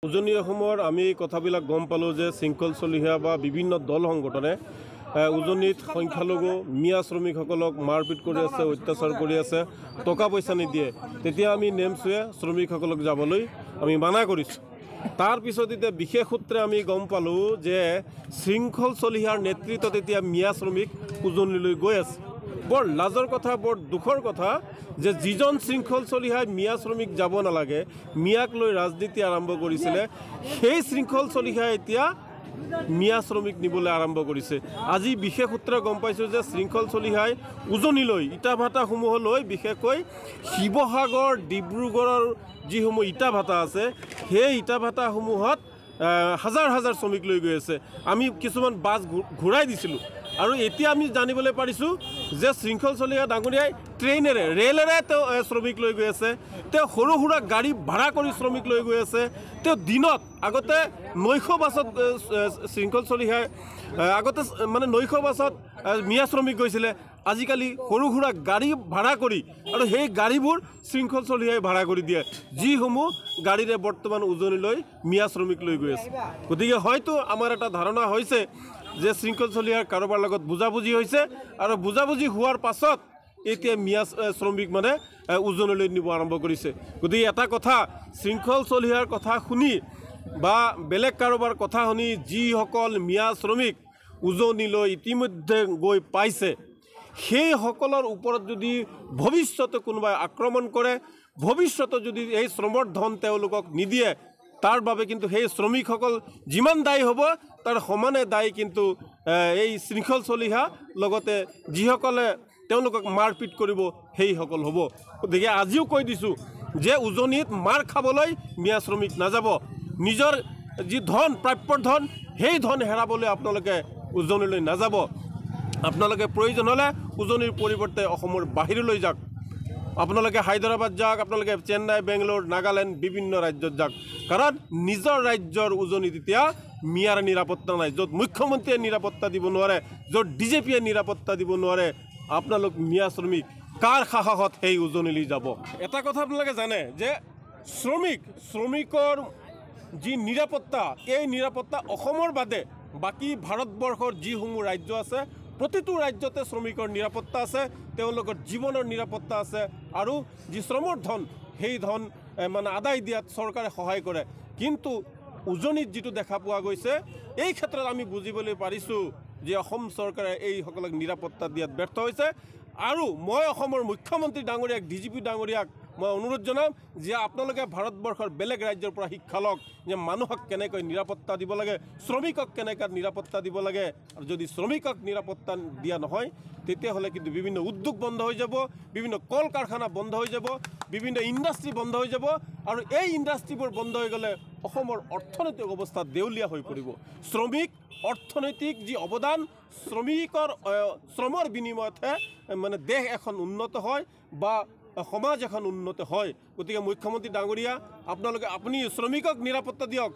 উজনি অসমৰ আমি কথাবিলাক গম পালোঁ যে শৃংখল চলিহা বা বিভিন্ন দল সংগঠনে উজনিত সংখ্যালঘু মিয়া শ্ৰমিকসকলক মাৰপিট কৰি আছে, অত্যাচাৰ কৰি আছে, টকা পইচা নিদিয়ে। তেতিয়া আমি নেমচুৱে শ্ৰমিকসকলক যাবলৈ আমি মানা কৰিছোঁ। তাৰ পিছত এতিয়া বিশেষ সূত্ৰে আমি গম পালোঁ যে শৃংখল চলিহাৰ নেতৃত্বত এতিয়া মিয়া শ্ৰমিক উজনিলৈ গৈ আছে। বৰ লাজৰ কথা, বৰ দুখৰ কথা যে যিজন শৃংখল চলিহাই মিয়া শ্ৰমিক যাব নালাগে, মিয়াক লৈ ৰাজনীতি আৰম্ভ কৰিছিলে, সেই শৃংখল চলিহাই এতিয়া মিয়া শ্ৰমিক নিবলৈ আৰম্ভ কৰিছে। আজি বিশেষ সূত্ৰে গম পাইছোঁ যে শৃংখল চলিহাই উজনিলৈ ইটা ভাটাসমূহলৈ, বিশেষকৈ শিৱসাগৰ ডিব্ৰুগড়ৰ যিসমূহ ইটা ভাটা আছে, সেই ইটা ভাটাসমূহত হাজাৰ হাজাৰ শ্ৰমিক লৈ গৈ আছে। আমি কিছুমান বাছ ঘূৰাই দিছিলোঁ আৰু এতিয়া আমি জানিবলৈ পাৰিছোঁ যে শৃংখল চলিহা ডাঙৰীয়াই ট্ৰেইনেৰে, ৰেলেৰে তেওঁ শ্ৰমিক লৈ গৈ আছে। তেওঁ সৰু সুৰা গাড়ী ভাড়া কৰি শ্ৰমিক লৈ গৈ আছে। তেওঁ দিনত আগতে 900 বাছত শৃংখল চলিহাই আগতে মানে 900 বাছত মিয়া শ্ৰমিক গৈছিলে। আজিকালি সৰু সুৰা গাড়ী ভাড়া কৰি, আৰু সেই গাড়ীবোৰ শৃংখল চলিহাই ভাড়া কৰি দিয়ে, যিসমূহ গাড়ীৰে বৰ্তমান উজনিলৈ মিয়া শ্ৰমিক লৈ গৈ আছে। গতিকে হয়তো আমাৰ এটা ধাৰণা হৈছে যে শৃংখল চলিহাৰ কাৰোবাৰ লগত বুজাবুজি হৈছে, আৰু বুজাবুজি হোৱাৰ পাছত এতিয়া মিয়া শ্ৰমিক মানে উজনিলৈ নিব আৰম্ভ কৰিছে। গতিকে এটা কথা, শৃংখল চলিহাৰ কথা শুনি বা বেলেগ কাৰোবাৰ কথা শুনি যিসকল মিয়া শ্ৰমিক উজনিলৈ ইতিমধ্যে গৈ পাইছে, সেইসকলৰ ওপৰত যদি ভৱিষ্যতে কোনোবাই আক্ৰমণ কৰে, ভৱিষ্যতে যদি এই শ্ৰমৰ ধন তেওঁলোকক নিদিয়ে, তাৰ বাবে কিন্তু সেই শ্ৰমিকসকল যিমান দায়ী হ'ব তাৰ সমানে দায়ী কিন্তু এই শৃংখল চলিহা, লগতে যিসকলে তেওঁলোকক মাৰপিট কৰিব সেইসকল হ'ব। গতিকে আজিও কৈ দিছোঁ যে উজনিত মাৰ খাবলৈ মিয়া শ্ৰমিক নাযাব। নিজৰ যি ধন, প্ৰাপ্যৰ ধন, সেই ধন হেৰাবলৈ আপোনালোকে উজনিলৈ নাযাব। আপোনালোকে প্ৰয়োজন হ'লে উজনিৰ পৰিৱৰ্তে অসমৰ বাহিৰলৈ যাওক। আপোনালোকে হায়দৰাবাদ যাওক, আপোনালোকে চেন্নাই, বেংগলোৰ, নাগালেণ্ড, বিভিন্ন ৰাজ্যত যাওক। কাৰণ নিজৰ ৰাজ্যৰ উজনিত এতিয়া মিয়াৰ নিৰাপত্তা নাই। য'ত মুখ্যমন্ত্ৰীয়ে নিৰাপত্তা দিব নোৱাৰে, য'ত DJPয়ে নিৰাপত্তা দিব নোৱাৰে, আপোনালোক মিয়া শ্ৰমিক কাৰ সাহসত সেই উজনিলৈ যাব? এটা কথা আপোনালোকে জানে যে শ্ৰমিকৰ যি নিৰাপত্তা, এই নিৰাপত্তা অসমৰ বাদে বাকী ভাৰতবৰ্ষৰ যিসমূহ ৰাজ্য আছে, প্ৰতিটো ৰাজ্যতে শ্ৰমিকৰ নিৰাপত্তা আছে, তেওঁলোকৰ জীৱনৰ নিৰাপত্তা আছে, আৰু যি শ্ৰমৰ ধন, সেই ধন মানে আদায় দিয়াত চৰকাৰে সহায় কৰে। কিন্তু উজনিত যিটো দেখা পোৱা গৈছে, এই ক্ষেত্ৰত আমি বুজিবলৈ পাৰিছোঁ যে অসম চৰকাৰে এইসকলক নিৰাপত্তা দিয়াত ব্যৰ্থ হৈছে। আৰু মই অসমৰ মুখ্যমন্ত্ৰী ডাঙৰীয়াক, DGP ডাঙৰীয়াক মই অনুৰোধ জনাম যে আপোনালোকে ভাৰতবৰ্ষৰ বেলেগ ৰাজ্যৰ পৰা শিক্ষা লওক যে মানুহক কেনেকৈ নিৰাপত্তা দিব লাগে, শ্ৰমিকক কেনেকৈ নিৰাপত্তা দিব লাগে। আৰু যদি শ্ৰমিকক নিৰাপত্তা দিয়া নহয়, তেতিয়াহ'লে কিন্তু বিভিন্ন উদ্যোগ বন্ধ হৈ যাব, বিভিন্ন কল কাৰখানা বন্ধ হৈ যাব, বিভিন্ন ইণ্ডাষ্ট্ৰী বন্ধ হৈ যাব, আৰু এই ইণ্ডাষ্ট্ৰীবোৰ বন্ধ হৈ গ'লে অসমৰ অৰ্থনৈতিক অৱস্থা দেউলীয়া হৈ পৰিব। শ্ৰমিক অৰ্থনৈতিক যি অৱদান, শ্ৰমৰ বিনিময়তহে মানে দেশ এখন উন্নত হয় বা সমাজ এখন উন্নত হয়। গতিকে মুখ্যমন্ত্ৰী ডাঙৰীয়া, আপুনি শ্ৰমিকক নিৰাপত্তা দিয়ক।